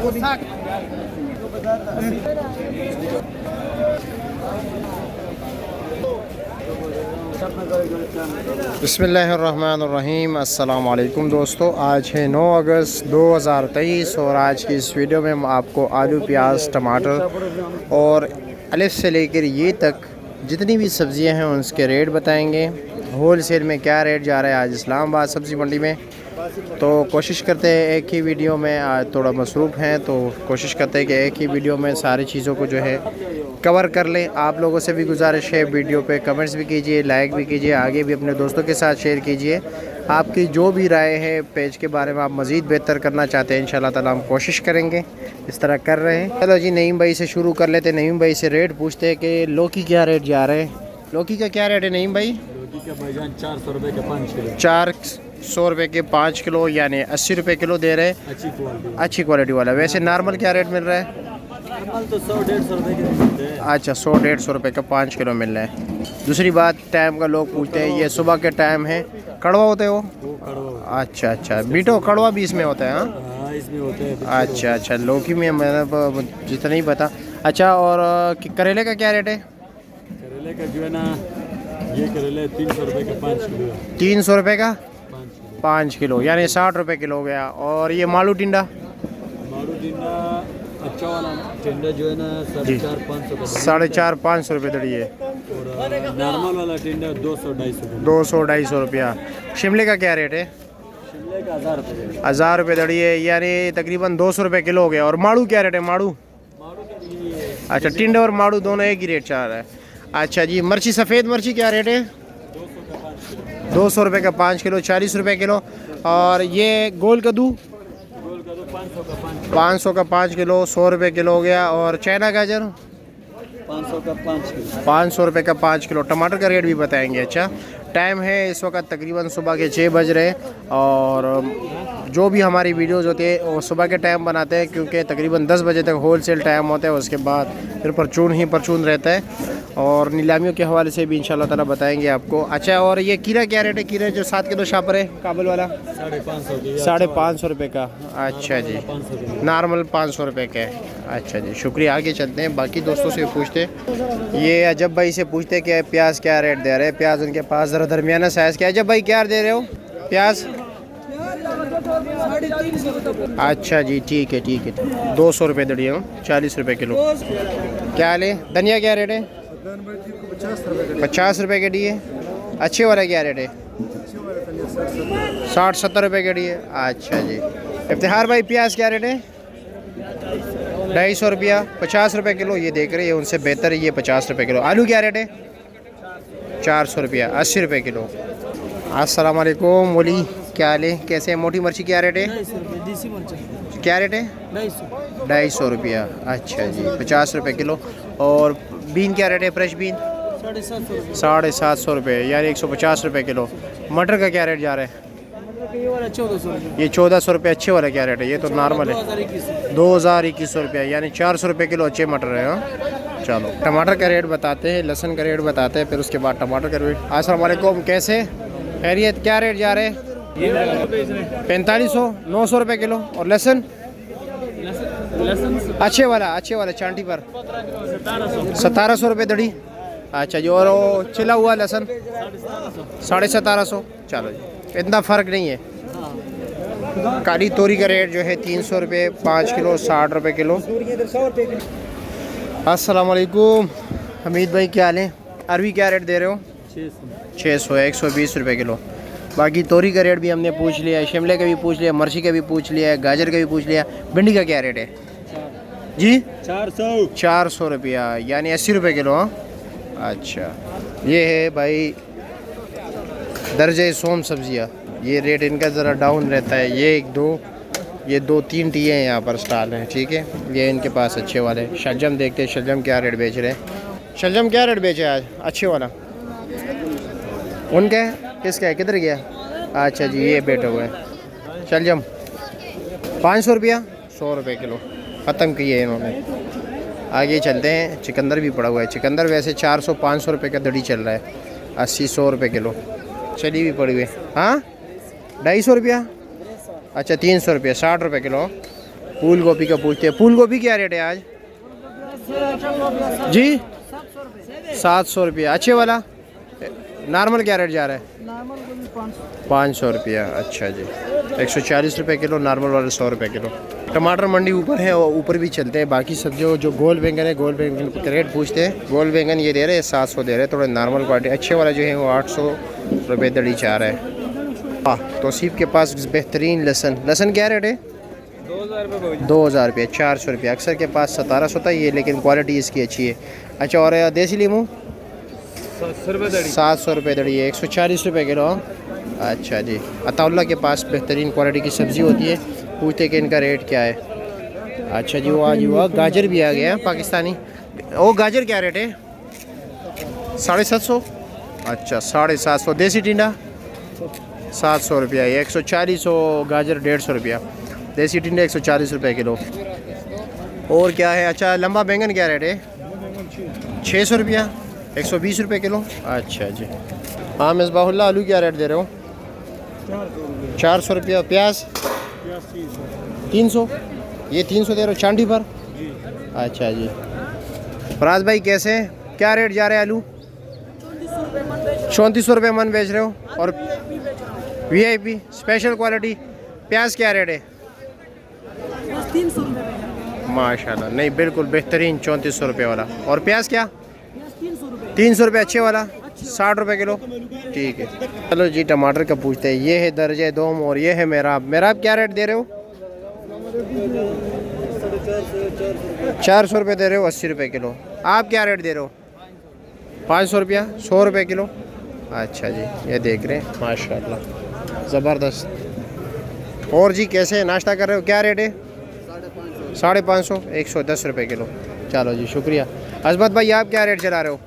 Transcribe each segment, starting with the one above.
बिस्मिल्लाहिर्रहमानिर्रहीम। अस्सलाम वालेकुम दोस्तों, आज है 9 अगस्त 2023 और आज की इस वीडियो में हम आपको आलू, प्याज, टमाटर और अलिफ से लेकर ये तक जितनी भी सब्ज़ियां हैं उसके रेट बताएंगे। होल सेल में क्या रेट जा रहा है आज इस्लामाबाद सब्ज़ी मंडी में। तो कोशिश करते हैं एक ही वीडियो में, आज थोड़ा मसरूफ़ हैं तो कोशिश करते हैं कि एक ही वीडियो में सारी चीज़ों को जो है कवर कर लें। आप लोगों से भी गुजारिश है, वीडियो पे कमेंट्स भी कीजिए, लाइक भी कीजिए, आगे भी अपने दोस्तों के साथ शेयर कीजिए। आपकी जो भी राय है पेज के बारे में, आप मज़ीद बेहतर करना चाहते हैं, इंशाल्लाह ताला हम कोशिश करेंगे, इस तरह कर रहे हैं। चलो जी, नईम भाई से शुरू कर लेते हैं। नईम भाई से रेट पूछते हैं कि लौकी क्या रेट जा रहे हैं। लौकी का क्या रेट है नईम भाई? लौकी का भाईजान 400 रुपये के 5 किलो। 400 रुपये के 5 किलो, यानी 80 रुपये किलो दे रहे हैं। अच्छी क्वालिटी वाला। वैसे नॉर्मल क्या रेट मिल रहा है? नॉर्मल तो 100-150 रुपये के मिलते हैं। अच्छा, 100-150 रुपये का 5 किलो मिल रहा है। दूसरी बात, टाइम का लोग पूछते हैं, ये सुबह के टाइम है, कड़वा होते हो? कड़वा। अच्छा, बीटो कड़वा भी इसमें होता है? हाँ, इसमें होते हैं। अच्छा, लौकी में मैंने जितना ही पता। अच्छा, और करेले का क्या रेट है? करेले का जो है ना, ये करेले 300 रुपये का 5 किलो। 300 रुपये का 5 किलो, यानी 60 रुपये किलो हो गया। और ये मालू टिंडा? मारू टिंडा अच्छा वाला टिंडा जो है ना 450-500 का। 450-500 रुपये दड़ी है। और नॉर्मल वाला टिंडा 200-250 200-250 रुपया। शिमले का क्या रेट है? शिमले का 1000 रुपये। 1000 रुपये दड़ी है, यानी तकरीबन 200 रुपये किलो हो गया। और माड़ू क्या रेट है? माड़ू? अच्छा, टिंडा और माड़ू दोनों एक ही रेट चल रहा है। अच्छा जी, मिर्ची, सफ़ेद मिर्ची क्या रेट है? 200 रुपये का 5 किलो, 40 रुपये किलो। और ये गोल कद्दू? 500 का 5 किलो, 100 रुपये किलो हो गया। और चाइना गाजर? 500 का 5 किलो। 500 रुपये का 5 किलो। टमाटर का रेट भी बताएंगे। अच्छा, टाइम है इस वक्त तकरीबन सुबह के 6 बज रहे हैं और जो भी हमारी वीडियोज़ होती है वो सुबह के टाइम बनाते हैं, क्योंकि तकरीबन 10 बजे तक होल सेल टाइम होता है। उसके बाद फिर परचून ही परचून रहता है और नीलामियों के हवाले से भी इंशाल्लाह ताला बताएंगे आपको। अच्छा, और ये कीरा क्या रेट है? कीरा जो 7 किलो शापर है, काबुल वाला? 550 रुपये का। अच्छा जी, नॉर्मल 500 रुपये का है। अच्छा जी, शुक्रिया। आगे चलते हैं, बाकी दोस्तों से पूछते हैं। ये अजब भाई से पूछते हैं कि प्याज क्या रेट दे रहे हैं। प्याज उनके पास ज़रा दरमियाना साइज़ क्या है। अजब भाई क्या दे रहे हो प्याज? 350। अच्छा जी, ठीक है 200 रुपये दड़ी हो, 40 रुपये किलो। क्या हाल है? धनिया क्या रेट है? 50 रुपये के डी है। अच्छे वाला क्या रेट है? 60-70 रुपये के डी है। अच्छा जी। इफ्तिखार भाई, प्याज क्या रेट है? 250 रुपया, 50 रुपये किलो। ये देख रहे हैं, उनसे बेहतर है ये 50 रुपये किलो। आलू क्या रेट है? 400 रुपया, 80 रुपये किलो। अस्सलाम वालेकुम वली, क्या हाल है? कैसे है? मोटी मिर्ची क्या रेट है? क्या रेट है? 250 रुपया। अच्छा जी, 50 रुपये किलो। और बीन क्या रेट है? फ्रेश बीन 750 रुपये, यानी 150 रुपये किलो। मटर का क्या रेट जा रहा है? ये 1400 रुपये। अच्छे वाला क्या रेट है? ये तो नॉर्मल है, 2021 रुपया, यानी 400 रुपये किलो अच्छे मटर है। हाँ, चलो टमाटर का रेट बताते हैं, लहसुन का रेट बताते हैं, फिर उसके बाद टमाटर का रेट। अस्सलाम वालेकुम, कैसे खैरियत? क्या रेट जा रहे हैं? 4500, 900 रुपये किलो। और लहसुन अच्छे वाला चांटी पर 1700 रुपये दड़ी। अच्छा जी। और वो चिला हुआ लहसुन 1750। चलो जी, इतना फ़र्क नहीं है। काली तोरी का रेट जो है 300 रुपये 5 किलो, 60 रुपये किलो। अस्सलाम वालेकुम हमीद भाई, क्या हाल है? अरवी क्या रेट दे रहे हो? 600 है, 120 रुपये किलो। बाकी तोरी का रेट भी हमने पूछ लिया है, शिमले का भी पूछ लिया, मिर्ची का भी पूछ लिया है, गाजर का भी पूछ लिया। भिंडी का क्या रेट है जी? 400 रुपया, यानी 80 रुपये किलो। हाँ, अच्छा। ये है भाई दर्जे सोम सब्जियाँ, ये रेट इनका ज़रा डाउन रहता है। ये 2-3 टी हैं यहाँ पर स्टॉल हैं, ठीक है। ये इनके पास अच्छे वाले। शलजम देखते हैं, शलजम क्या रेट बेच रहे हैं। शलजम क्या रेट बेचे आज? अच्छे वाला उनका है? किसका है? किधर गया? अच्छा जी, ये बैठे हुए हैं। शलजम 500 रुपया, 100 रुपये किलो। ख़त्म किए इन्होंने। आगे चलते हैं, चिकंदर भी पड़ा हुआ है। चिकंदर वैसे 400-500 रुपये का दड़ी चल रहा है, 80-100 रुपये किलो। चली भी पड़ी हुई है। हाँ, 250 रुपया। अच्छा, 300 रुपया, 60 रुपये किलो। फूल गोभी का पूछते हैं। फूल गोभी क्या रेट है आज जी? 700 रुपया। अच्छे वाला नॉर्मल क्या रेट जा रहा है? 500 रुपया। अच्छा जी, 140 रुपये किलो नॉर्मल वाले, 100 रुपये किलो। टमाटर मंडी ऊपर है और ऊपर भी चलते हैं। बाकी सब्जियों जो गोल बैंगन है, गोल बैंगन का रेट पूछते हैं। गोल बैंगन ये दे रहे हैं 700 दे रहे हैं। थोड़े नॉर्मल क्वालिटी अच्छे वाला जो है वो 800 रुपये दड़ी चाह रहा है। हाँ, तौसीफ के पास बेहतरीन लहसन। लहसन क्या रेट है? 2000 रुपये, 400 रुपये। अक्सर के पास 1700 होता है ये, लेकिन क्वालिटी इसकी अच्छी है। अच्छा, और देसी लीमू 700 रुपये दड़ी है, 140 रुपये किलो। अच्छा जी, अताउल्ला के पास बेहतरीन क्वालिटी की सब्ज़ी होती है। पूछते कि इनका रेट क्या है। अच्छा जी, वो आज हुआ गाजर भी आ गया है पाकिस्तानी। वो गाजर क्या रेट है? 750। अच्छा, 750। देसी टिंडा 700 रुपया, 140। गाजर 150 रुपया। देसी टिंडा 140 रुपये किलो। और क्या है? अच्छा, लंबा बैंगन क्या रेट है? 600 रुपया, 120 रुपये किलो। अच्छा जी। हाँ मिसबाहुल्ला, आलू क्या रेट दे रहे हो? 400 रुपया। प्याज 300। ये 300 दे रहे हो चांदी पर? अच्छा जी। फराज भाई कैसे हैं? क्या रेट जा रहे हैं आलू? 3400 रुपये मन बेच रहे हो। और VIP स्पेशल क्वालिटी प्याज क्या रेट है? 300 रुपये। माशाल्लाह, नहीं बिल्कुल बेहतरीन 3400 रुपये वाला। और प्याज क्या? 300 रुपये अच्छे वाला, 60 रुपये किलो। ठीक है। चलो जी, टमाटर का पूछते हैं। ये है दर्जे दोम और ये है मेराब। मेराब क्या रेट दे रहे हो? 400 रुपये दे रहे हो, 80 रुपये किलो। आप क्या रेट दे रहे हो? 500 रुपया, 100 रुपये किलो। अच्छा जी, ये देख रहे हैं माशाल्लाह, ज़बरदस्त। और जी कैसे नाश्ता कर रहे हो? क्या रेट है? 550, 110 रुपये किलो। चलो जी, शुक्रिया। अजमत भाई, आप क्या रेट चला रहे हो?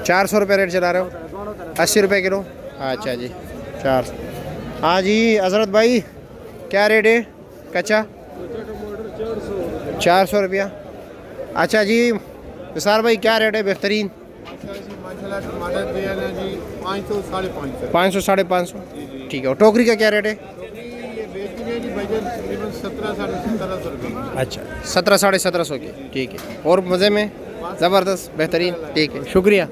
400 रुपये रेट चला रहे हो, 80 रुपये किलो। अच्छा जी, 400। हाँ जी हजरत भाई, क्या रेट है कच्चा? 400 रुपया। अच्छा जी, निसार भाई क्या रेट है बेहतरीन? 500, 550। ठीक है। और टोकरी का क्या रेट है? अच्छा, 17, 1750 की। ठीक है। और मज़े में ज़बरदस्त बेहतरीन। ठीक है, शुक्रिया।